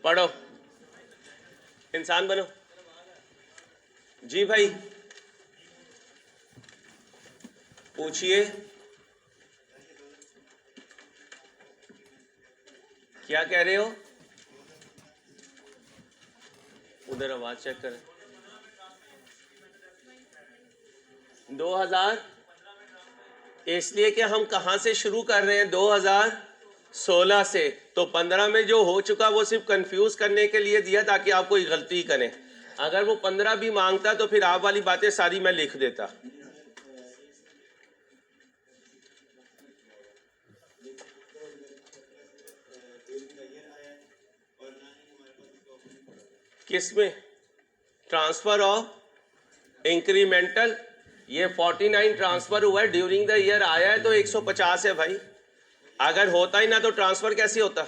पढ़ो, इंसान बनो। जी भाई पूछिए, क्या कह रहे हो? उधर आवाज चेक करें। 2000, इसलिए कि हम कहां से शुरू कर रहे हैं? 2016 से। तो 15 में जो हो चुका वो सिर्फ कंफ्यूज करने के लिए दिया ताकि आप कोई गलती करें। अगर वो 15 भी मांगता तो फिर आप वाली बातें सारी मैं लिख देता। किसमें? ट्रांसफर ऑफ इंक्रीमेंटल, ये 49 ट्रांसफर हुआ है ड्यूरिंग द ईयर, आया है तो 150 है भाई। अगर होता ही ना तो ट्रांसफर कैसे होता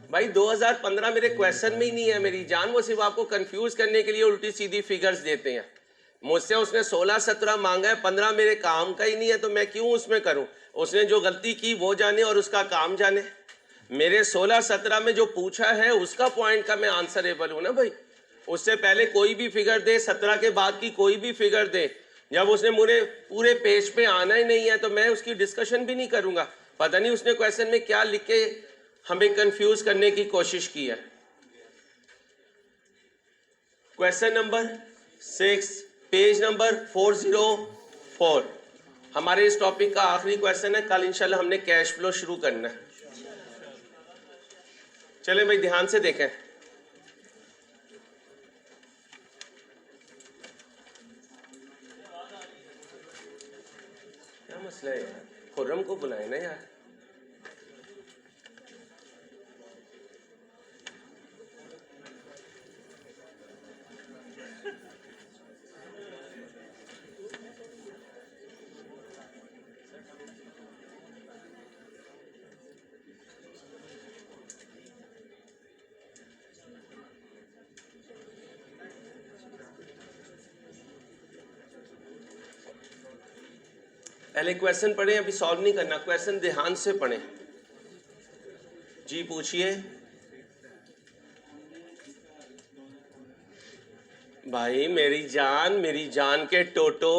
भाई? 2015 मेरे क्वेश्चन में ही नहीं है मेरी जान, वो सिर्फ आपको कंफ्यूज करने के लिए उल्टी सीधी फिगर्स देते हैं। मुझसे उसने 16-17 मांगा है, 15 मेरे काम का ही नहीं है तो मैं क्यों उसमें करूं? उसने जो गलती की वो जाने और उसका काम जाने। मेरे 16-17 में जो पूछा है उसका पॉइंट का मैं आंसरेबल हूं ना भाई। उससे पहले कोई भी फिगर दे, 17 के बाद की कोई भी फिगर दे, जब उसने मुझे पूरे पेज पे आना ही नहीं है तो मैं उसकी डिस्कशन भी नहीं करूंगा। पता नहीं उसने क्वेश्चन में क्या लिख के हमें कंफ्यूज करने की कोशिश की है। क्वेश्चन नंबर 6, पेज नंबर 404, हमारे इस टॉपिक का आखिरी क्वेश्चन है। कल इंशाल्लाह हमने कैश फ्लो शुरू करना है। चलें भाई ध्यान से देखें। क्या मसला है यार? खुर्रम को बुलाए ना यार। पहले क्वेश्चन पढ़ें, अभी सॉल्व नहीं करना, क्वेश्चन ध्यान से पढ़ें। जी पूछिए भाई। मेरी जान के टोटो,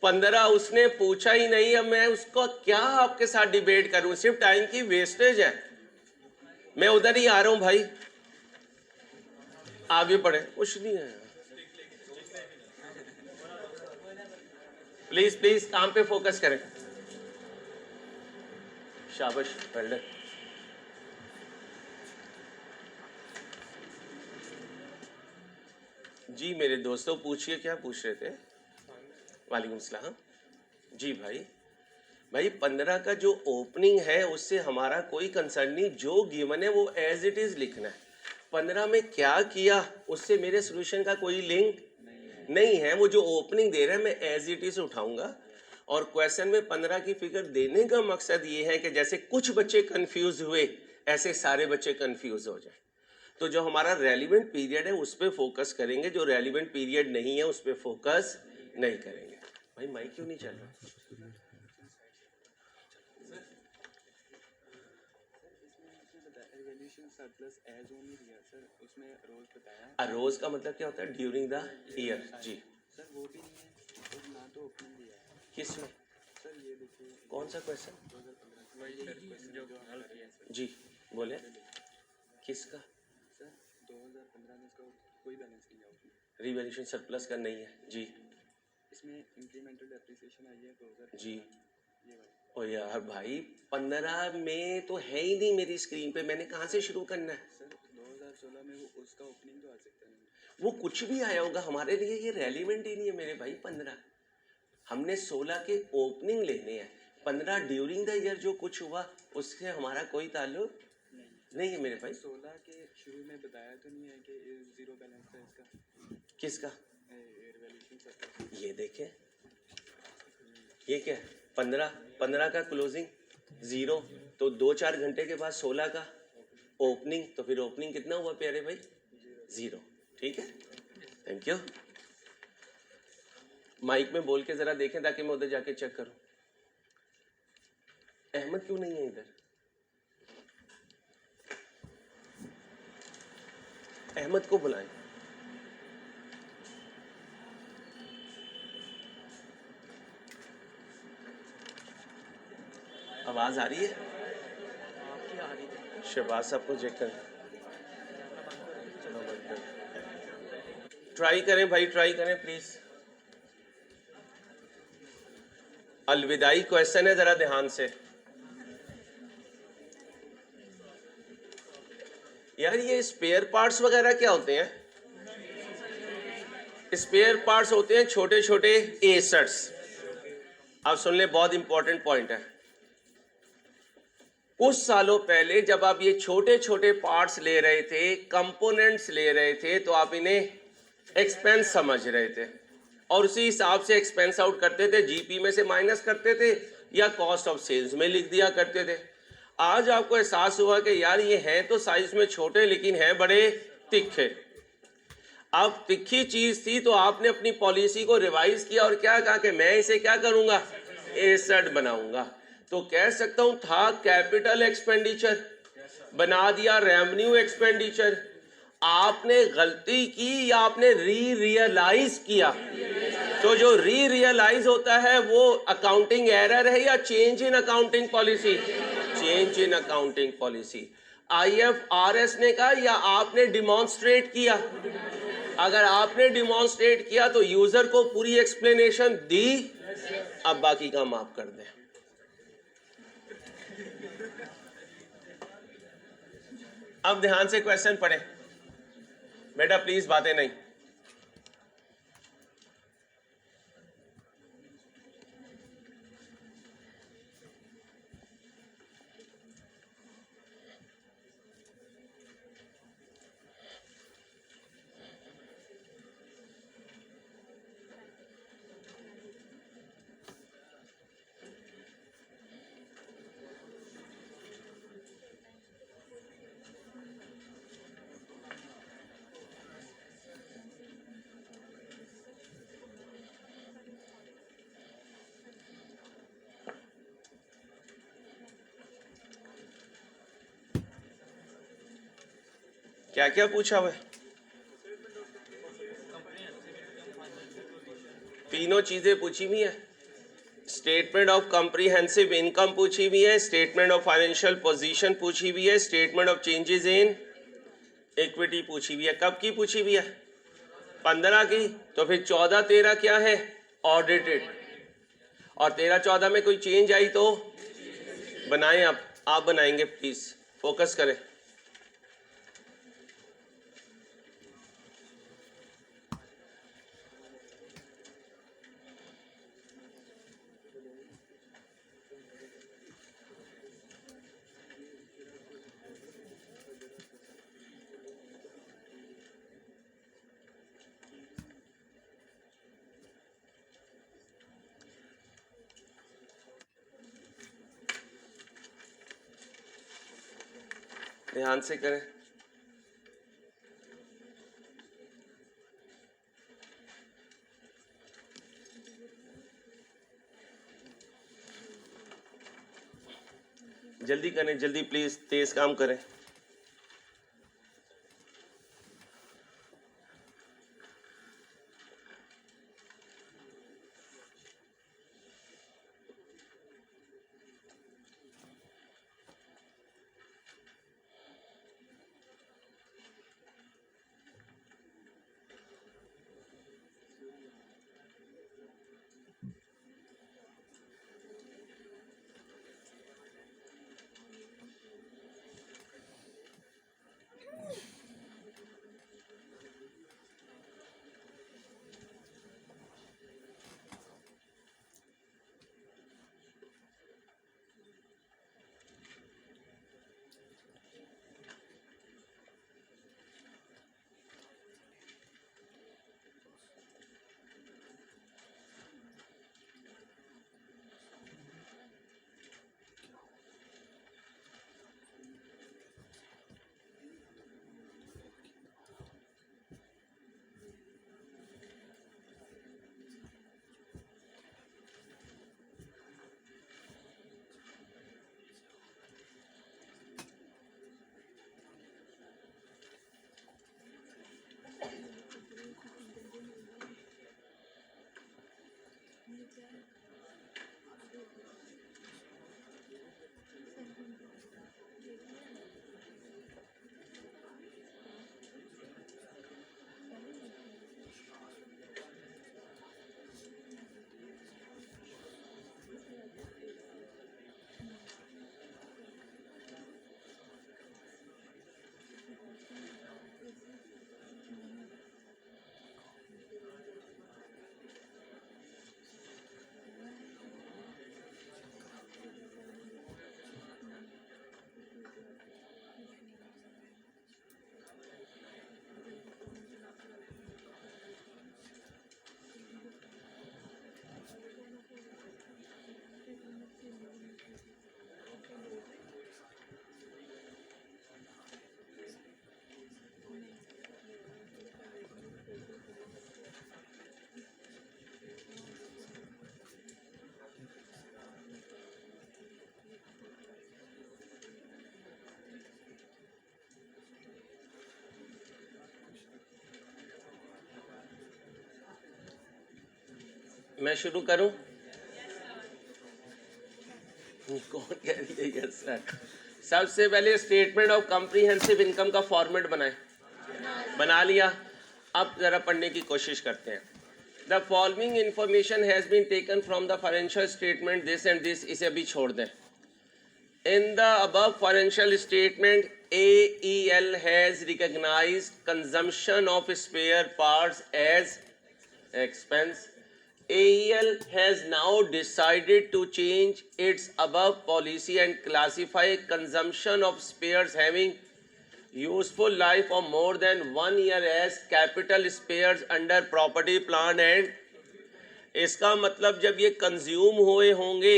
15 उसने पूछा ही नहीं। अब मैं उसको क्या आपके साथ डिबेट करूं? सिर्फ टाइम की वेस्टेज है। मैं उधर ही आ रहा हूं भाई, आप भी पढ़े। कुछ नहीं है, प्लीज प्लीज काम पे फोकस करें। शाबाश, वेल डन। जी मेरे दोस्तों पूछिए, क्या पूछ रहे थे? वालेकुम सलाम। जी भाई। भाई 15 का जो ओपनिंग है उससे हमारा कोई कंसर्न नहीं, जो गिवन है वो एज इट इज लिखना है। 15 में क्या किया उससे मेरे सोल्यूशन का कोई लिंक नहीं है। वो जो ओपनिंग दे रहा है मैं एज इट इज उठाऊंगा। और क्वेश्चन में 15 की फिगर देने का मकसद ये है कि जैसे कुछ बच्चे कंफ्यूज हुए ऐसे सारे बच्चे कंफ्यूज हो जाए। तो जो हमारा रेलिवेंट पीरियड है उस पर फोकस करेंगे, जो रेलिवेंट पीरियड नहीं है उस पर फोकस नहीं करेंगे। भाई माइक क्यों नहीं चल रहा? सरप्लस एज ओनली दिया सर, उसमें रोज बताया। रोज का मतलब क्या होता है? During the year. जी सर वो भी नहीं है और ना तो ओपनिंग दिया है। किसमें? सर ये देखिए, कौन सा क्वेश्चन? 2015 वही सर क्वेश्चन जो हल किया है सर। जी बोले, किसका? सर 2015 में इसका कोई बैलेंस नहीं है उसमें। रिवैल्यूएशन सरप्लस का नहीं है जी। इसमें इंक्रीमेंटल डेप्रिसिएशन आई है 2015 जी। ये वाली। ओ यार भाई 15 में तो है ही नहीं मेरी स्क्रीन पे, मैंने कहाँ से शुरू करना है? सर 2016 में वो उसका ओपनिंग तो आ सकता है। वो कुछ भी आया होगा, हमारे लिए ये रेलिवेंट ही नहीं है मेरे भाई। 15 हमने 16 के ओपनिंग लेने हैं। 15 ड्यूरिंग द ईयर जो कुछ हुआ उससे हमारा कोई ताल्लुक नहीं है मेरे भाई। 16 के शुरू में बताया तो नहीं है कि जीरो बैलेंस है इसका? किसका? Revaluation surplus. ये देखें, ये क्या है? 15 का क्लोजिंग जीरो, तो 2-4 घंटे के बाद 16 का ओपनिंग, तो फिर ओपनिंग कितना हुआ प्यारे भाई? जीरो। ठीक है, थैंक यू। माइक में बोल के जरा देखें ताकि मैं उधर जाके चेक करूं। अहमद क्यों नहीं है इधर? अहमद को बुलाएं। आवाज आ रही है? आपकी आ रही थी। शहबाज साहब को चेक करें, ट्राई करें भाई, ट्राई करें प्लीज। अलविदाई क्वेश्चन है, जरा ध्यान से। यार ये स्पेयर पार्ट्स वगैरह क्या होते हैं? स्पेयर पार्ट्स होते हैं छोटे छोटे एसेट्स। आप सुन ले, बहुत इंपॉर्टेंट पॉइंट है। कुछ सालों पहले जब आप ये छोटे छोटे पार्ट्स ले रहे थे, कंपोनेंट्स ले रहे थे, तो आप इन्हें एक्सपेंस समझ रहे थे और उसी हिसाब से एक्सपेंस आउट करते थे, जीपी में से माइनस करते थे या कॉस्ट ऑफ सेल्स में लिख दिया करते थे। आज आपको एहसास हुआ कि यार ये हैं तो साइज में छोटे लेकिन हैं बड़े तिखे। अब तिखी चीज थी तो आपने अपनी पॉलिसी को रिवाइज किया और क्या कहा कि मैं इसे क्या करूंगा, एसेट बनाऊंगा। तो कह सकता हूं था कैपिटल एक्सपेंडिचर, बना दिया रेवेन्यू एक्सपेंडिचर। आपने गलती की या आपने रियलाइज किया? तो जो रियलाइज होता है वो अकाउंटिंग एरर है या change in accounting policy? Change in accounting policy. IFRS ने कहा या आपने डिमॉन्स्ट्रेट किया? अगर आपने डिमॉन्स्ट्रेट किया तो यूजर को पूरी एक्सप्लेनेशन दी, अब बाकी का माफ कर दें। अब ध्यान से क्वेश्चन पढ़ें बेटा, प्लीज बातें नहीं। क्या क्या पूछा हुआ है? तीनों चीजें पूछी हुई है। स्टेटमेंट ऑफ कॉम्प्रिहेंसिव इनकम पूछी हुई है, स्टेटमेंट ऑफ फाइनेंशियल पोजीशन पूछी हुई है, statement of changes in equity पूछी हुई है। कब की पूछी हुई है? 15 की। तो फिर 14-13 क्या है? ऑडिटेड। और 13-14 में कोई चेंज आई तो बनाएं। आप बनाएंगे, प्लीज फोकस करें। ध्यान से करें। जल्दी करें, जल्दी प्लीज, तेज काम करें। मैं शुरू करूं? कौन कह रही है यस सर? सबसे पहले स्टेटमेंट ऑफ कॉम्प्रिहेंसिव इनकम का फॉर्मेट बनाए, बना लिया। अब जरा पढ़ने की कोशिश करते हैं। The following information has been taken from the financial statement this and this, इसे भी छोड़ दें। In the above financial statement, AEL has recognized consumption of spare parts as expense. AEL has now decided to change its above policy and classify consumption of spares having useful life of more than 1 year as capital spares under property, plant and इसका मतलब जब ये consume हुए होंगे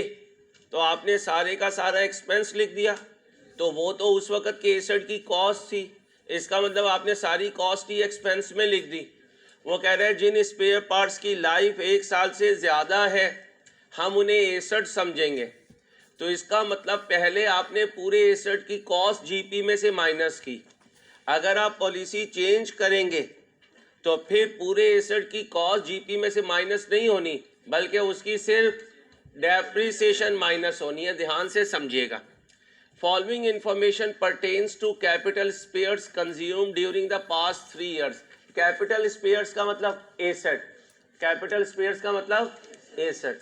तो आपने सारे का सारा एक्सपेंस लिख दिया, तो वो तो उस वक्त के एसेट की कॉस्ट थी। इसका मतलब आपने सारी कॉस्ट ही एक्सपेंस में लिख दी। वो कह रहे हैं जिन स्पेयर पार्ट्स की लाइफ 1 साल से ज़्यादा है हम उन्हें एसेट समझेंगे। तो इसका मतलब पहले आपने पूरे एसेट की कॉस्ट जीपी में से माइनस की। अगर आप पॉलिसी चेंज करेंगे तो फिर पूरे एसेट की कॉस्ट जीपी में से माइनस नहीं होनी, बल्कि उसकी सिर्फ डेप्रिसिएशन माइनस होनी है। ध्यान से समझिएगा। Following information pertains to capital spares consume during the past 3 years. Capital spares का मतलब एसेट, कैपिटल स्पेयर्स का मतलब एसेट।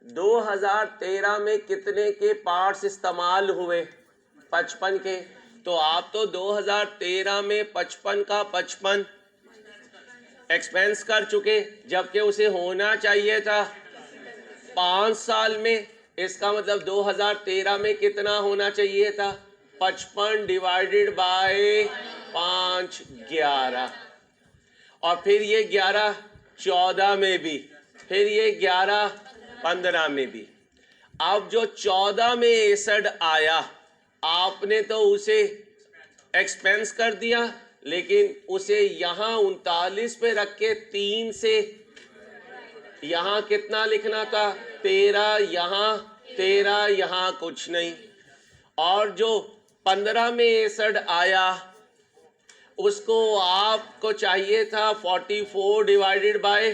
2013 में कितने के पार्ट्स इस्तेमाल हुए? 55 के। तो आप तो 2013 में 55 का 55 एक्सपेंस कर चुके, जबकि उसे होना चाहिए था 5 साल में। इसका मतलब 2013 में कितना होना चाहिए था? 55 डिवाइडेड बाय 5, 11। और फिर ये 11 14 में भी, फिर ये 11 15 में भी। अब जो 14 में एसेट आया आपने तो उसे एक्सपेंस कर दिया, लेकिन उसे यहाँ 39 पे रख के 3 से यहाँ कितना लिखना था? 13, यहाँ 13, यहाँ कुछ नहीं। और जो 15 में एसेट आया उसको आपको चाहिए था 44 डिवाइडेड बाय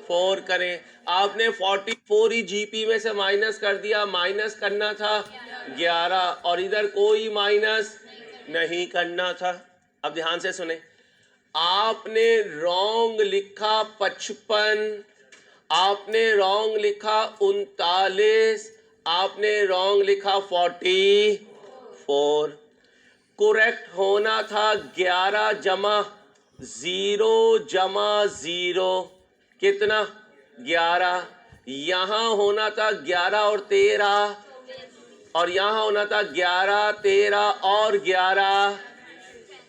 4 करें। आपने 44 ही जीपी में से माइनस कर दिया, माइनस करना था 11 और इधर कोई माइनस नहीं करना था। अब ध्यान से सुने, आपने रॉन्ग लिखा 55, आपने रॉन्ग लिखा 39, आपने रॉन्ग लिखा 44। करेक्ट होना था 11 जमा 0 जमा 0, कितना? 11। यहाँ होना था 11 और 13, और यहाँ होना था 11 13 और 11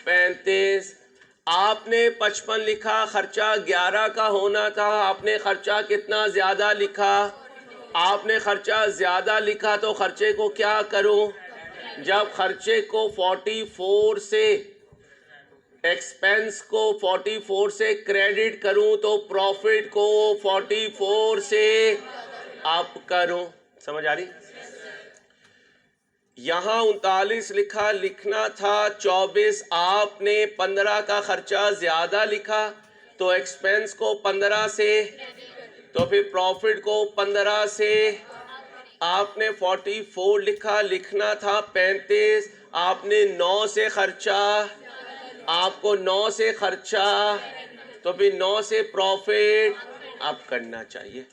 35। आपने 55 लिखा, खर्चा 11 का होना था, आपने खर्चा कितना ज़्यादा लिखा? आपने खर्चा ज़्यादा लिखा तो खर्चे को क्या करूं? जब खर्चे को 44 से, एक्सपेंस को 44 से क्रेडिट करूं तो प्रॉफिट को 44 से अप करूं। समझ आ रही? यहाँ 39 लिखा, लिखना था 24। आपने 15 का खर्चा ज़्यादा लिखा तो एक्सपेंस को 15 से, तो फिर प्रॉफिट को 15 से। आपने 44 लिखा, लिखना था 35। आपने 9 से खर्चा, आपको 9 से खर्चा, तो फिर 9 से प्रॉफिट अप करना चाहिए।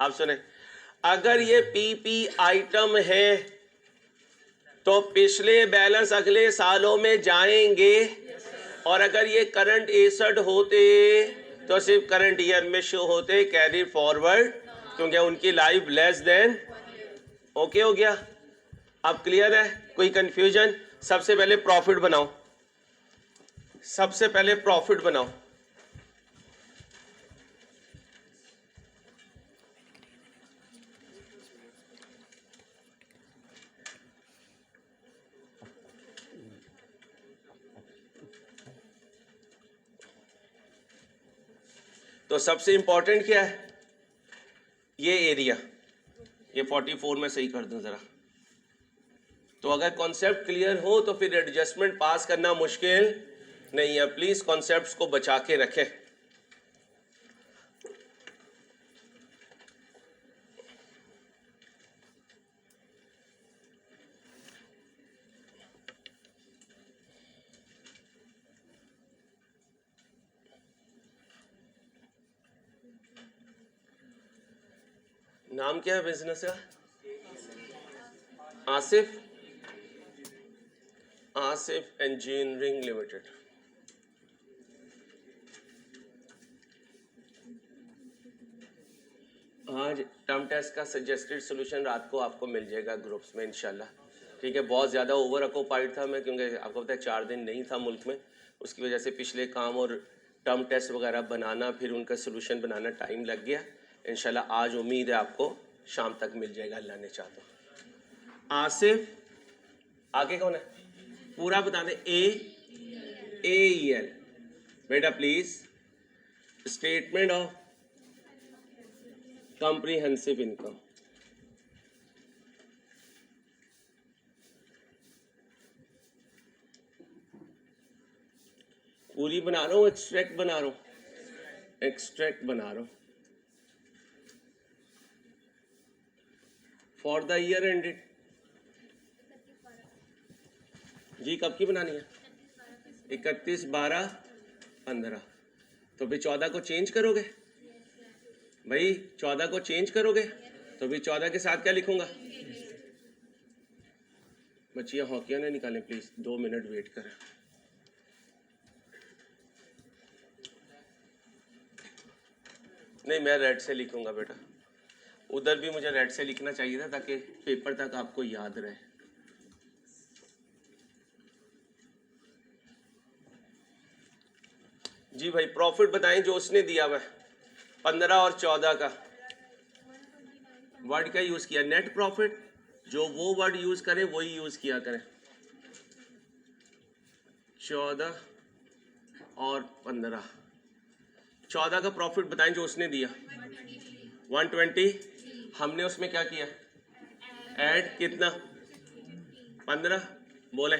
अब सुने, अगर ये पीपी आइटम है तो पिछले बैलेंस अगले सालों में जाएंगे, और अगर ये करंट एसेट होते तो सिर्फ करंट ईयर में शो होते, कैरी फॉरवर्ड, क्योंकि उनकी लाइफ लेस देन। ओके हो गया? अब क्लियर है? कोई कंफ्यूजन? सबसे पहले प्रॉफिट बनाओ, सबसे पहले प्रॉफिट बनाओ। तो सबसे इंपॉर्टेंट क्या है? ये एरिया, ये 44 में सही कर दूं जरा। तो अगर कॉन्सेप्ट क्लियर हो तो फिर एडजस्टमेंट पास करना मुश्किल नहीं है। प्लीज कॉन्सेप्ट्स को बचा के रखें। नाम क्या है बिजनेस का? Asif engineering limited. आज टर्म टेस्ट का सजेस्टेड सोल्यूशन रात को आपको मिल जाएगा ग्रुप्स में इंशाल्लाह, ठीक है। बहुत ज़्यादा ओवर ऑक्यूपाइड था मैं, क्योंकि आपको पता है 4 दिन नहीं था मुल्क में, उसकी वजह से पिछले काम और टर्म टेस्ट वगैरह बनाना, फिर उनका सोल्यूशन बनाना टाइम लग गया। इंशाल्लाह आज उम्मीद है आपको शाम तक मिल जाएगा, अल्लाह ने चाहा तो। आसिफ, आगे कौन है पूरा बता दें। AEL बेटा please, statement of comprehensive income. पूरी बना रहा हूँ, एक्सट्रैक्ट बना रहा हूँ, एक्सट्रैक्ट बना रहा हूँ फॉर द ईयर एंडेड। जी कब की बनानी है? 31/12/15। तो फिर 14 को चेंज करोगे भाई, 14 को चेंज करोगे तो फिर 14 के साथ क्या लिखूंगा? बच्चियां हॉकिया ने निकालें प्लीज, 2 मिनट वेट करें। नहीं मैं रेड से लिखूंगा बेटा, उधर भी मुझे रेड से लिखना चाहिए था ताकि पेपर तक आपको याद रहे। जी भाई प्रॉफिट बताएं जो उसने दिया हुआ 15 और 14 का। वर्ड का यूज किया नेट प्रॉफिट, जो वो वर्ड यूज करें वही यूज किया करें। 14 और 15, 14 का प्रॉफिट बताएं जो उसने दिया 120। हमने उसमें क्या किया? ऐड कितना? 15 बोले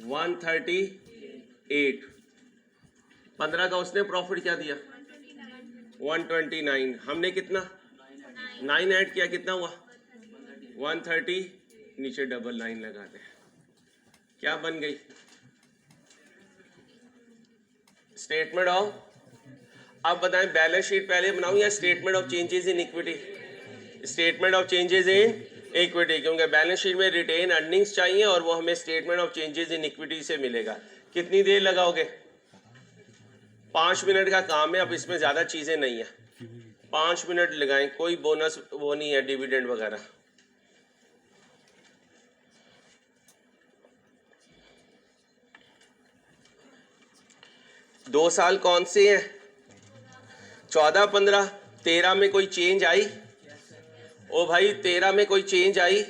138। 15 का उसने प्रॉफिट क्या दिया? 129। हमने कितना? 9 ऐड किया, कितना हुआ? 130। नीचे डबल लाइन लगा दे, क्या बन गई? Statement of. अब बताएं बैलेंस शीट पहले बनाऊं या statement of changes in equity? Statement of changes in equity, क्योंकि बैलेंस शीट में रिटेन अर्निंग्स चाहिए और वो हमें statement of changes in equity से मिलेगा। कितनी देर लगाओगे? 5 मिनट का काम है, अब इसमें ज्यादा चीजें नहीं है, 5 मिनट लगाएं। कोई बोनस वो नहीं है, डिविडेंड वगैरह। दो साल कौन से हैं? 14, 15, 13 में कोई चेंज आई? ओ भाई 13 में कोई चेंज आई?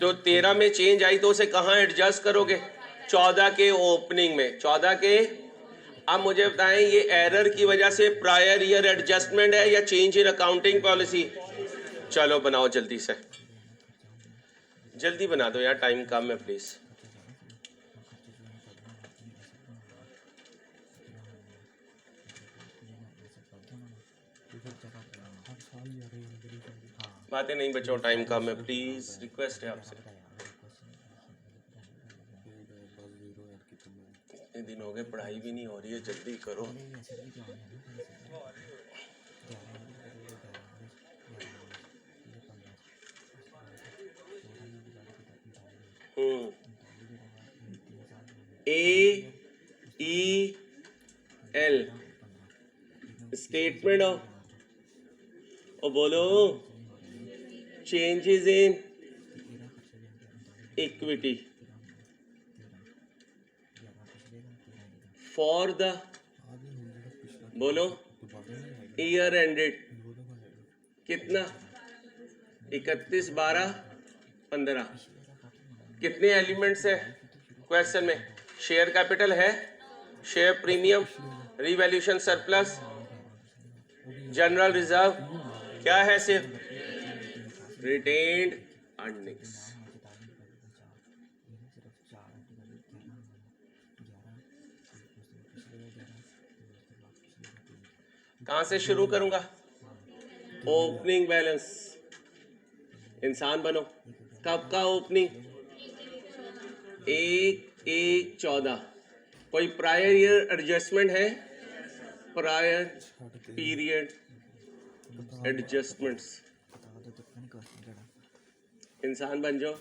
तो 13 में चेंज आई तो उसे कहाँ एडजस्ट करोगे? 14 के ओपनिंग में, 14 के। अब मुझे बताएं ये एरर की वजह से प्रायर ईयर एडजस्टमेंट है या चेंज इन अकाउंटिंग पॉलिसी? चलो बनाओ जल्दी से, जल्दी बना दो यार, टाइम कम है प्लीज। बातें नहीं बच्चों, टाइम कम है, प्लीज रिक्वेस्ट है आपसे। इतने दिन हो गए पढ़ाई भी नहीं हो रही है, जल्दी करो। AEL स्टेटमेंट ऑफ, ओ बोलो, changes in equity for the, बोलो, ईयर एंडेड कितना? 31/12/15। कितने एलिमेंट्स है क्वेश्चन में? शेयर कैपिटल है, share premium, revaluation surplus, general reserve, क्या है? सिर्फ रिटेन्ड अर्निंग्स। कहां से शुरू करूंगा? Opening balance. इंसान बनो, कब का ओपनिंग? 1/1/14। कोई प्रायर ईयर एडजस्टमेंट है? प्रायर पीरियड एडजस्टमेंट्स, इंसान बन जाओ।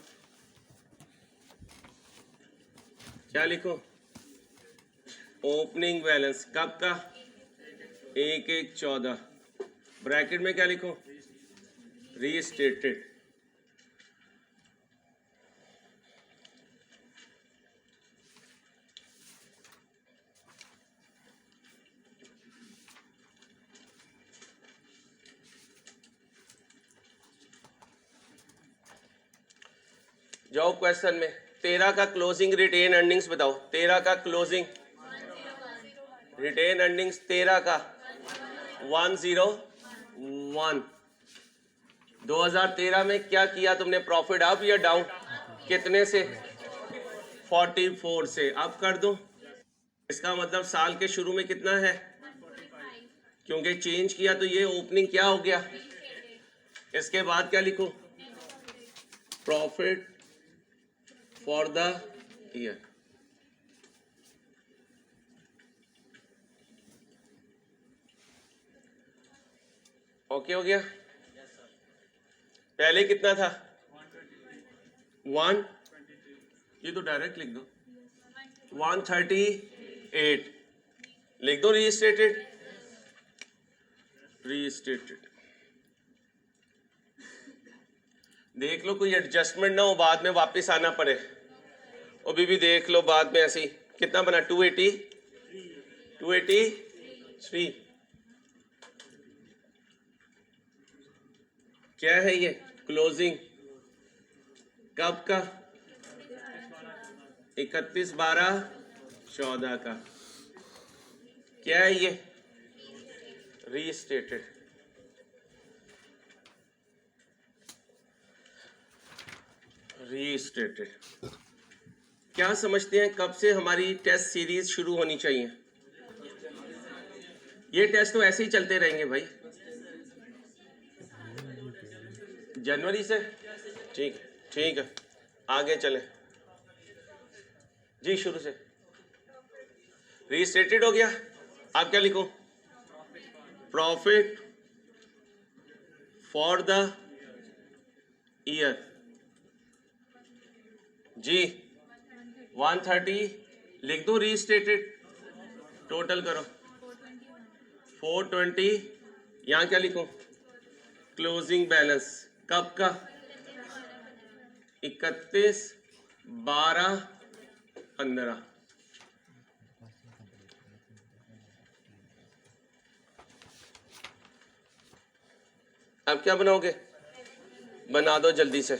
क्या लिखो? ओपनिंग बैलेंस कब का? 1/1/14। ब्रैकेट में क्या लिखो? रीस्टेटेड। जाओ क्वेश्चन में। 13 का क्लोजिंग रिटेन अर्निंग्स बताओ। 13 का क्लोजिंग रिटेन अर्निंग्स 13 का 101। 2013 में क्या किया तुमने? प्रॉफिट अप या डाउन? कितने से? 44 से। अब कर दो। इसका मतलब साल के शुरू में कितना है? क्योंकि चेंज किया तो ये ओपनिंग क्या हो गया? इसके बाद क्या लिखो? Profit for the year. Okay हो गया? पहले कितना था? 1, ये तो डायरेक्ट लिख दो। 138 लिख दो। रीस्टेटेड। देख लो कोई एडजस्टमेंट ना हो, बाद में वापस आना पड़े। अभी भी देख लो बाद में ऐसी। कितना बना? 283। क्या है ये? क्लोजिंग कब का? 31/12/14 का। क्या है ये? रीस्टेटेड। क्या समझते हैं कब से हमारी टेस्ट सीरीज शुरू होनी चाहिए? ये टेस्ट तो ऐसे ही चलते रहेंगे भाई। जनवरी से? ठीक है, आगे चलें जी। शुरू से रीस्टेटेड हो गया। आप क्या लिखो? प्रॉफिट फॉर द ईयर जी। 130 लिख दो। रीस्टेटेड टोटल करो 420। यहाँ क्या लिखो? क्लोजिंग बैलेंस कब का? 31/12/15। अब क्या बनाओगे? बना दो जल्दी से।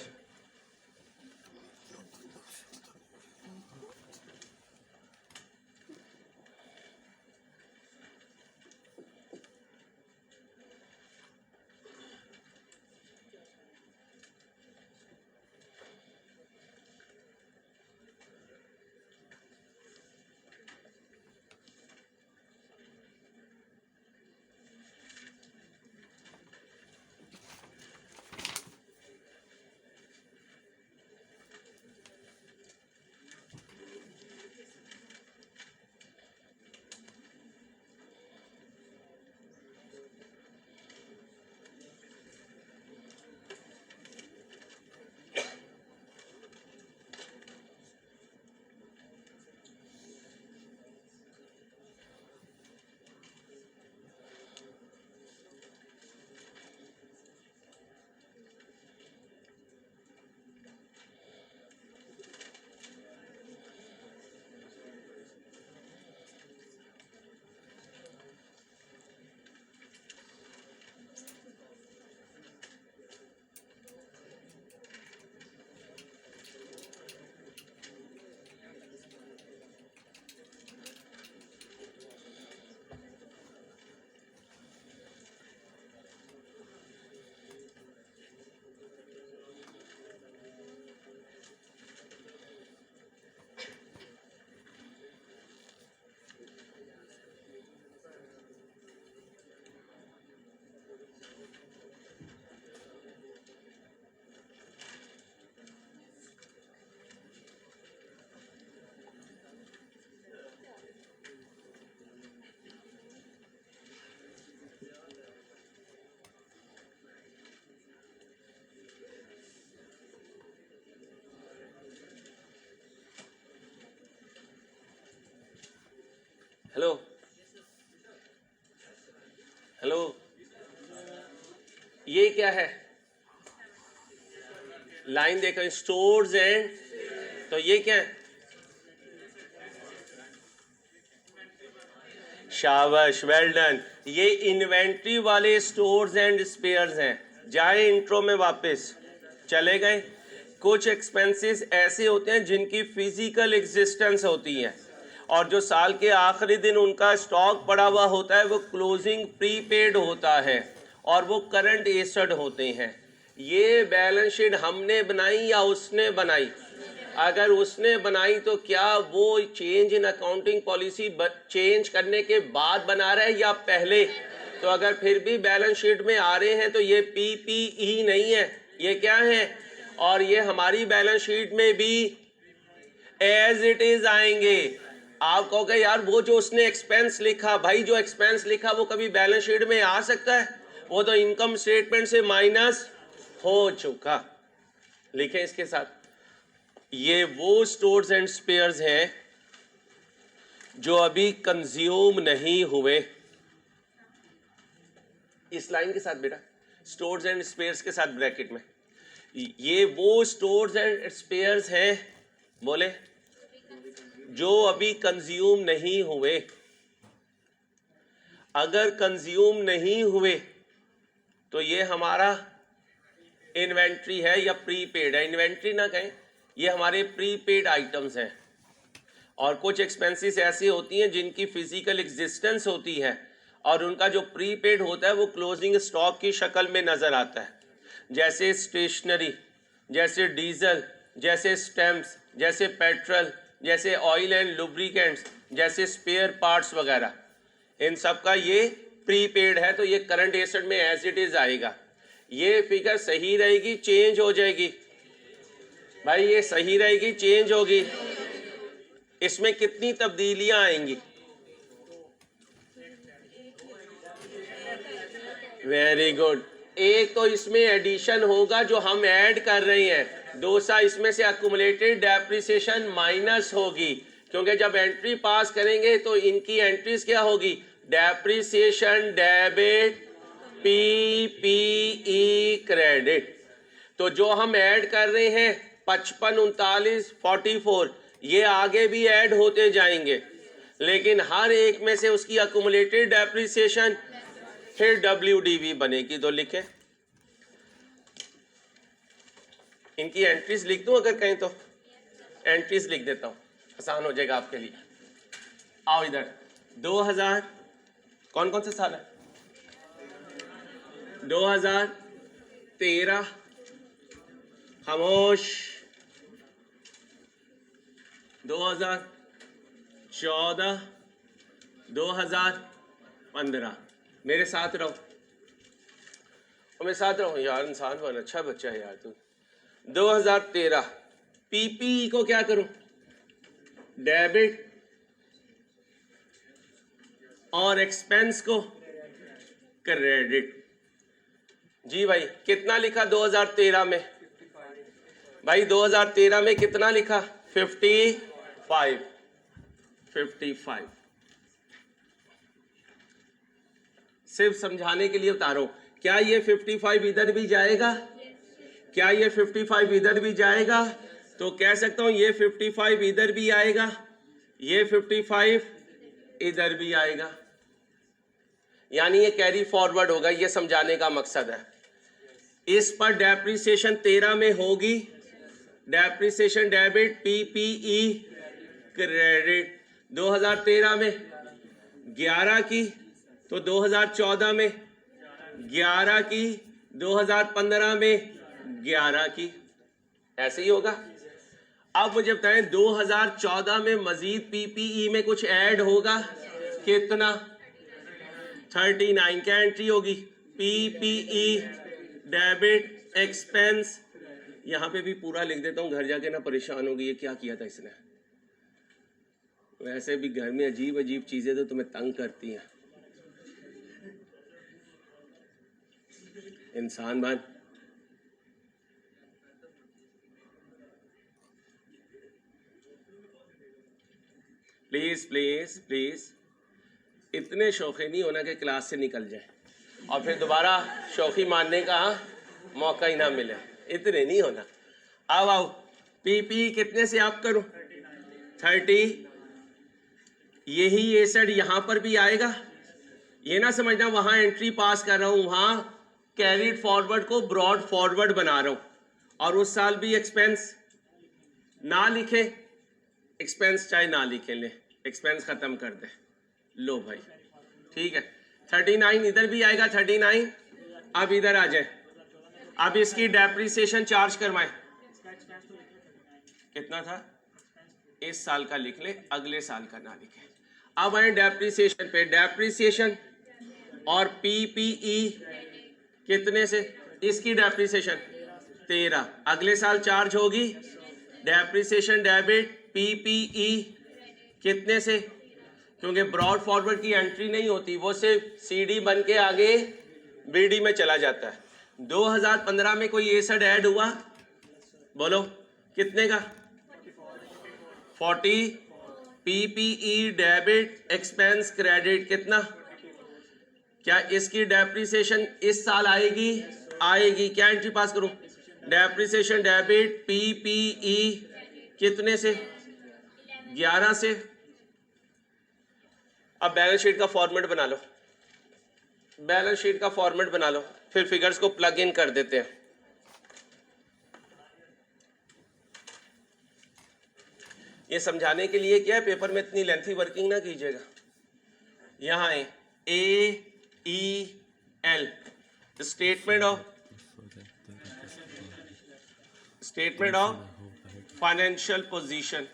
हेलो हेलो, ये क्या है? लाइन देखो, स्टोर्स एंड, तो ये क्या है? शाबाश, वेल डन। ये इन्वेंट्री वाले स्टोर्स एंड स्पेयर्स हैं। जाए इंट्रो में वापस, चले गए। कुछ एक्सपेंसेस ऐसे होते हैं जिनकी फिजिकल एग्जिस्टेंस होती है, और जो साल के आखिरी दिन उनका स्टॉक पड़ा हुआ होता है वो क्लोजिंग प्रीपेड होता है, और वो करंट एसेट होते हैं। ये बैलेंस शीट हमने बनाई या उसने बनाई? अगर उसने बनाई तो क्या वो change in accounting policy change करने के बाद बना रहा है या पहले? तो अगर फिर भी बैलेंस शीट में आ रहे हैं तो ये पीपीई नहीं है, ये क्या है? और ये हमारी बैलेंस शीट में भी एज इट इज आएंगे। आप कहोगे यार वो जो उसने एक्सपेंस लिखा, भाई जो एक्सपेंस लिखा वो कभी बैलेंस शीट में आ सकता है? वो तो इनकम स्टेटमेंट से माइनस हो चुका। लिखें इसके साथ, ये वो स्टोर्स एंड स्पेयर्स हैं जो अभी कंज्यूम नहीं हुए। इस लाइन के साथ बेटा, स्टोर्स एंड स्पेयर्स के साथ ब्रैकेट में, ये वो स्टोर्स एंड स्पेयर्स हैं, बोले, जो अभी कंज्यूम नहीं हुए। अगर कंज्यूम नहीं हुए तो ये हमारा इन्वेंट्री है या प्रीपेड है। इन्वेंट्री ना कहें, ये हमारे प्रीपेड आइटम्स हैं। और कुछ एक्सपेंसेस ऐसी होती हैं जिनकी फिजिकल एग्जिस्टेंस होती है, और उनका जो प्रीपेड होता है वो क्लोजिंग स्टॉक की शक्ल में नज़र आता है। जैसे स्टेशनरी, जैसे डीजल, जैसे स्टैम्प्स, जैसे पेट्रोल, जैसे ऑयल एंड लुब्रिकेंट्स, जैसे स्पेयर पार्ट्स वगैरह, इन सब का ये प्रीपेड है, तो ये करंट एसेट में एज इट इज आएगा। ये फिगर सही रहेगी, चेंज हो जाएगी? भाई ये सही रहेगी, चेंज होगी? इसमें कितनी तब्दीलियां आएंगी? Very good. एक तो इसमें एडिशन होगा जो हम ऐड कर रहे हैं, दूसरा इसमें से अक्यूमुलेटेड डेप्रिसिएशन माइनस होगी, क्योंकि जब एंट्री पास करेंगे तो इनकी एंट्रीज क्या होगी? Depreciation debit, PPE credit. तो जो हम ऐड कर रहे हैं 55, 39, 44, ये आगे भी ऐड होते जाएंगे, लेकिन हर एक में से उसकी अक्यूमुलेटेड डेप्रिसिएशन फिर WDV बनेगी। तो लिखें, इनकी एंट्रीज लिख दूं अगर कहें तो? एंट्रीज लिख देता हूं, आसान हो जाएगा आपके लिए। आओ इधर, 2000 कौन कौन सा साल है? 2013, खामोश, 2014, 2015, मेरे साथ रहो, और मेरे साथ रहो यार, इंसान बन, अच्छा बच्चा है यार तू। 2013 पीपीई को क्या करूं? डेबिट, और एक्सपेंस को क्रेडिट। जी भाई, कितना लिखा 2013 में? भाई 2013 में कितना लिखा? 55। सिर्फ समझाने के लिए बता रहा हूं, क्या ये 55 इधर भी जाएगा? क्या ये 55 इधर भी जाएगा? तो कह सकता हूं ये 55 इधर भी आएगा, ये 55 इधर भी आएगा, यानी ये कैरी फॉरवर्ड होगा। ये समझाने का मकसद है। इस पर डेप्रिसिएशन 13 में होगी, डेप्रिसिएशन डेबिट, पीपीई क्रेडिट। 2013 में 11 की, तो 2014 में 11 की, 2015 में 11 की, ऐसे ही होगा। अब मुझे बताएं, 2014 में मजीद पीपीई में कुछ ऐड होगा? कितना? 39। क्या एंट्री होगी? PPE debit expense. यहां पे भी पूरा लिख देता हूं, घर जाके ना परेशान होगी ये क्या किया था इसने। वैसे भी घर में अजीब अजीब चीजें तो तुम्हें तंग करती हैं, इंसान बन। प्लीज प्लीज प्लीज, इतने शौकी नहीं होना कि क्लास से निकल जाए और फिर दोबारा शौकी मानने का मौका ही ना मिले, इतने नहीं होना। अब आओ पी कितने से आप करो 30, यही ये सेट यहाँ पर भी आएगा। ये ना समझना वहां एंट्री पास कर रहा हूं, वहां कैरिड फॉरवर्ड को ब्रॉड फॉरवर्ड बना रहा हूं। और उस साल भी एक्सपेंस ना लिखे, एक्सपेंस चाहे ना लिखे, ले एक्सपेंस खत्म कर दे, लो भाई ठीक है। 39 इधर भी आएगा 39। अब इधर आ जाए, अब इसकी डेप्रिसिएशन चार्ज करवाएं। कितना था? इस साल का लिख ले, अगले साल का ना लिखे। अब आए डेप्रिसिएशन पे, डेप्रिसिएशन और पीपीई कितने से? इसकी डेप्रिसिएशन 13, अगले साल चार्ज होगी डेप्रिसिएशन डेबिट पीपीई कितने से? क्योंकि ब्रॉड फॉरवर्ड की एंट्री नहीं होती, वो सिर्फ सीडी बन के आगे बीडी में चला जाता है। 2015 में कोई एसेट ऐड हुआ, बोलो कितने का? 40, पीपीई डेबिट एक्सपेंस क्रेडिट कितना? क्या इसकी डेप्रिसिएशन इस साल आएगी? आएगी। क्या एंट्री पास करूं? डेप्रिसिएशन डेबिट पीपीई कितने से? 11 से। अब बैलेंस शीट का फॉर्मेट बना लो, बैलेंस शीट का फॉर्मेट बना लो, फिर फिगर्स को प्लग इन कर देते हैं। ये समझाने के लिए क्या है, पेपर में इतनी लेंथी वर्किंग ना कीजिएगा। यहाँ है AEL statement of financial position.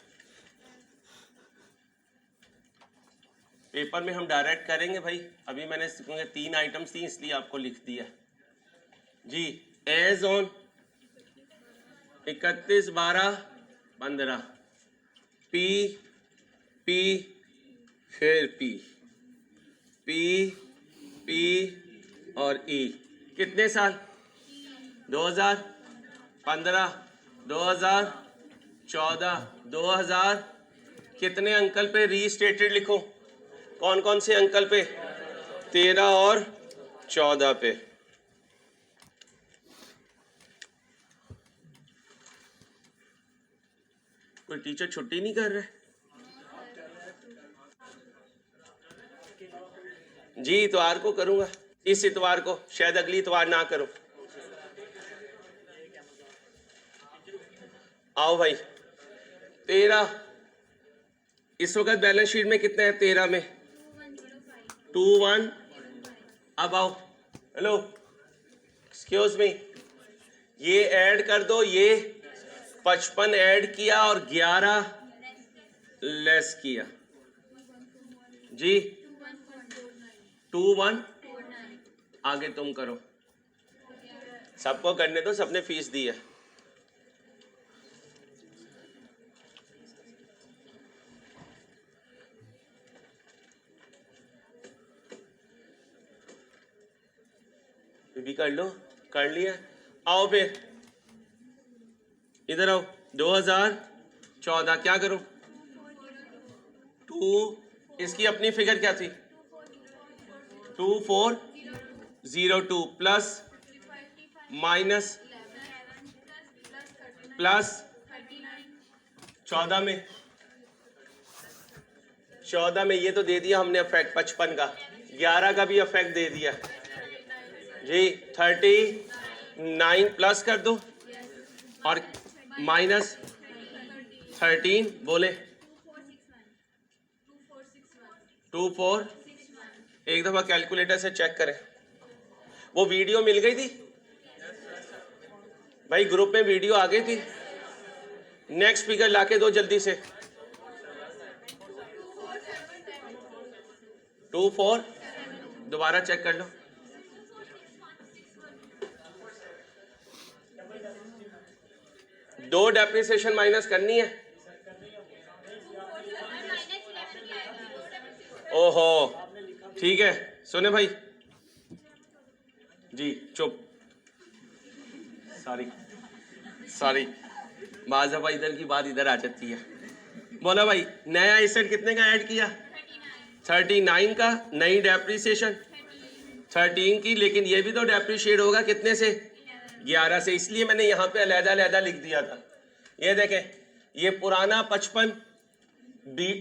Paper में हम डायरेक्ट करेंगे भाई, अभी मैंने 3 आइटम्स थी इसलिए आपको लिख दिया जी। एज ऑन 31/12/15 पी फिर पी और ई कितने साल? 2015, 2014, 2000 कितने अंकल पे रीस्टेटेड लिखो? कौन कौन से अंकल पे? 13 और 14 पे। कोई टीचर छुट्टी नहीं कर रहे जी? इतवार को करूंगा, इस इतवार को, शायद अगली इतवार ना करूं। आओ भाई 13 इस वक्त बैलेंस शीट में कितने हैं? 13 में 21। अब आओ, हेलो एक्सक्यूज मी, ये ऐड कर दो, ये 55 ऐड किया और 11 लेस किया जी। 21 आगे तुम करो, सबको करने दो, सबने फीस दी है। भी कर लो, कर लिया। आओ फिर इधर आओ, 2014 क्या करूं? 2, इसकी अपनी फिगर क्या थी? 2402 प्लस माइनस प्लस 14 में ये तो दे दिया हमने इफेक्ट 55 का, 11 का भी इफेक्ट दे दिया जी। 39 प्लस कर दो और माइनस 13, बोले 24। एक दफा कैलकुलेटर से चेक करें। वो वीडियो मिल गई थी भाई, ग्रुप में वीडियो आ गई थी। नेक्स्ट फिगर लाके दो जल्दी से। 24 दोबारा चेक कर लो। दो डेप्रिसिएशन माइनस करनी है। ओहो ठीक है, सुने भाई जी, चुप, सॉरी बाज दफा इधर की बात इधर आ जाती है। बोला भाई, नया एसेट कितने का ऐड किया? 39 का नई डेप्रिसिएशन 13 की, लेकिन ये भी तो डेप्रिशिएट होगा कितने से 11 से, इसलिए मैंने यहाँ पे अलहदा लिख दिया था। ये देखें, ये पुराना 55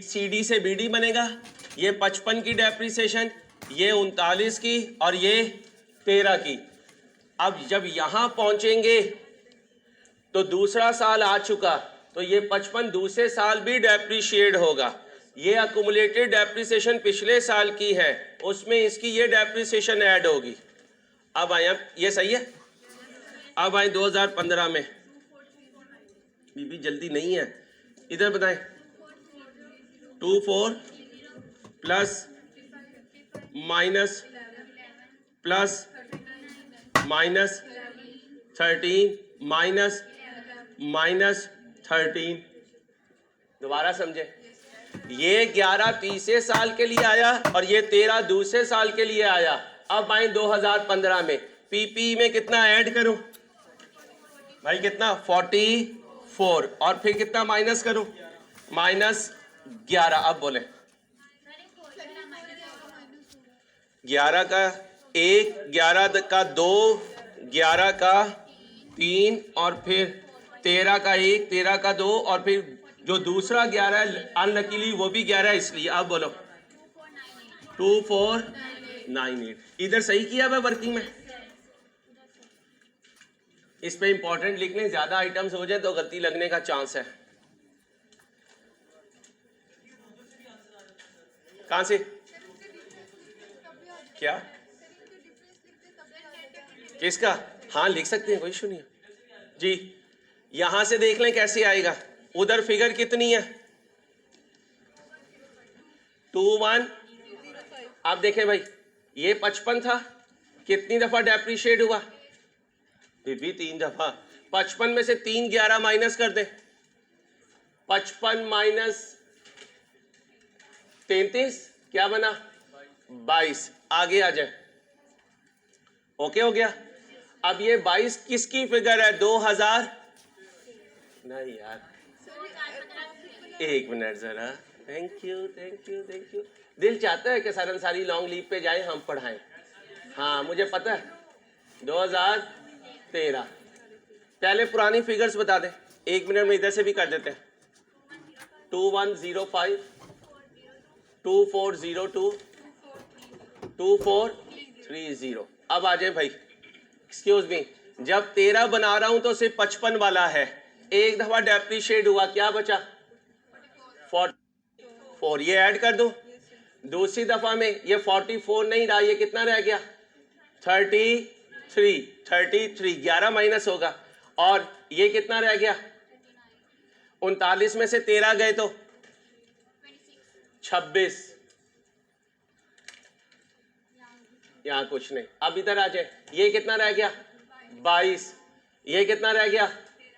CD से BD बनेगा, ये 55 की डेप्रिसिएशन, ये 39 की और ये 13 की। अब जब यहाँ पहुंचेंगे तो दूसरा साल आ चुका, तो ये 55 दूसरे साल भी डेप्रिशिएट होगा। ये अकुमुलेटेड डेप्रिसिएशन पिछले साल की है, उसमें इसकी ये डेप्रिसिएशन ऐड होगी। अब आए, ये सही है। अब आए 2015 में, बीबी जल्दी नहीं है, इधर बताएं। 24 plus minus plus minus 13 minus minus 13। दोबारा समझे, ये 11 तीसरे साल के लिए आया और ये 13 दूसरे साल के लिए आया। अब आए 2015 में, पीपी में कितना ऐड करूं भाई, कितना 44 और फिर कितना माइनस करूं, -11। अब बोले 11 का 1, 11 का 2, 11 का 3 और फिर 13 का 1, 13 का 2 और फिर जो दूसरा 11 है अनलकीली वो भी 11 है, इसलिए। अब बोलो 2498। इधर सही किया मैं वर्किंग में। इस पे इंपॉर्टेंट लिख लें, ज्यादा आइटम्स हो जाए तो गलती लगने का चांस है। कहां से क्या किसका, हाँ लिख सकते हैं, कोई इशू नहीं है जी। यहां से देख लें कैसे आएगा। उधर फिगर कितनी है 21। आप देखें भाई, ये 55 था, कितनी दफा डेप्रिशिएट हुआ भी 3 दफा। 55 में से 3 11 माइनस कर दे, 55 माइनस 33 क्या बना 22। आगे आ जाए, ओके हो गया। अब ये 22 किसकी फिगर है 2000, नहीं यार एक मिनट जरा, thank you thank you thank you. दिल चाहता है कि सर अंसारी लॉन्ग लीव पे जाए, हम पढ़ाएं। हाँ मुझे पता है 2013। पहले पुरानी फिगर्स बता दें, 1 मिनट में इधर से भी कर देते हैं। 2105 2402 2430। अब आ जाए भाई, एक्सक्यूज मी, जब 13 बना रहा हूं तो सिर्फ 55 वाला है, एक दफा डेप्रिशिएट हुआ, क्या बचा 44, ये ऐड कर दो। दूसरी दफा में ये 44 नहीं रहा, ये कितना रह गया 33 11 माइनस होगा, और ये कितना रह गया 39 में से 13 गए तो 26। यहां कुछ नहीं। अब इधर आ जाए, ये कितना रह गया 22, ये कितना रह गया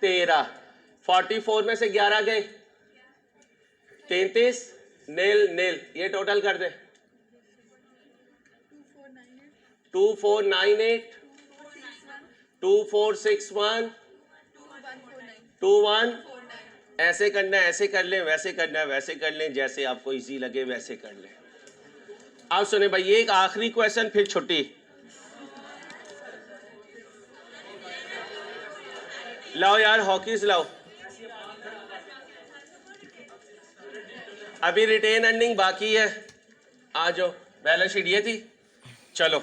13। 44 में से 11 गए 33, नील, ये टोटल कर दे 2498 2461 21। ऐसे करना है, ऐसे कर लें, वैसे करना है, वैसे कर लें, जैसे आपको इजी लगे वैसे कर लें। अब सुने भाई, एक आखिरी क्वेश्चन फिर छुट्टी। लाओ यार हॉकीज लाओ। अभी रिटेन अर्निंग बाकी है, आ जाओ। बैलेंस शीट ये थी, चलो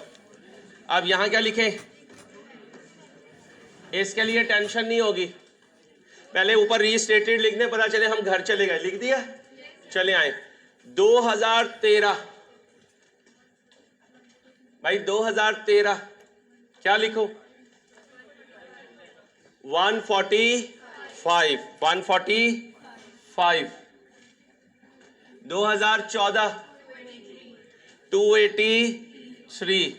अब यहां क्या लिखें, इसके लिए टेंशन नहीं होगी। पहले ऊपर रीस्टेटेड लिखने, पता चले हम घर चले गए, लिख दिया, चले आए। 2013 भाई, 2013 क्या लिखो 145 145। 2014 283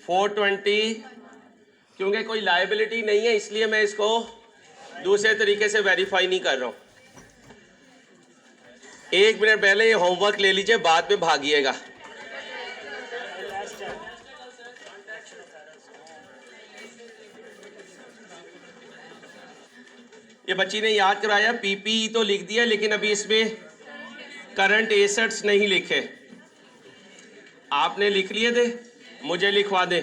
420। क्योंकि कोई लायबिलिटी नहीं है इसलिए मैं इसको दूसरे तरीके से वेरीफाई नहीं कर रहा हूं। 1 मिनट पहले ये होमवर्क ले लीजिए, बाद में भागिएगा। ये बच्ची ने याद कराया, पीपी तो लिख दिया, लेकिन अभी इसमें करंट एसेट्स नहीं लिखे, आपने लिख लिए थे, मुझे लिखवा दे।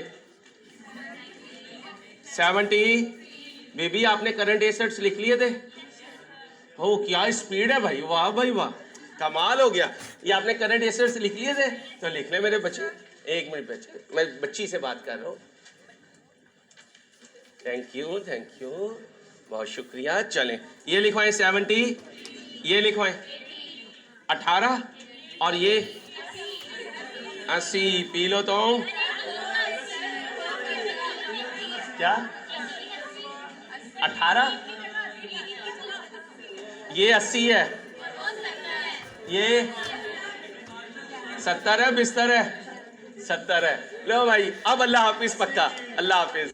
70 बेबी आपने करंट एसेट्स लिख लिए थे। हो क्या स्पीड है भाई, वाह भाई वाह, कमाल हो गया। ये आपने करंट एसेट्स लिख लिए थे, तो लिख ले मेरे बच्चे। एक मिनट बच्चे, मैं बच्ची से बात कर रहा हूँ। थैंक यू, बहुत शुक्रिया। चलें, ये लिखवाएं 70, ये लिखवाएं 18 और ये 80। पी लो तो क्या 18, ये 80 है, ये 70 है, बिस्तर है 70 है। लो भाई, अब अल्लाह हाफिज, पक्का अल्लाह हाफिज।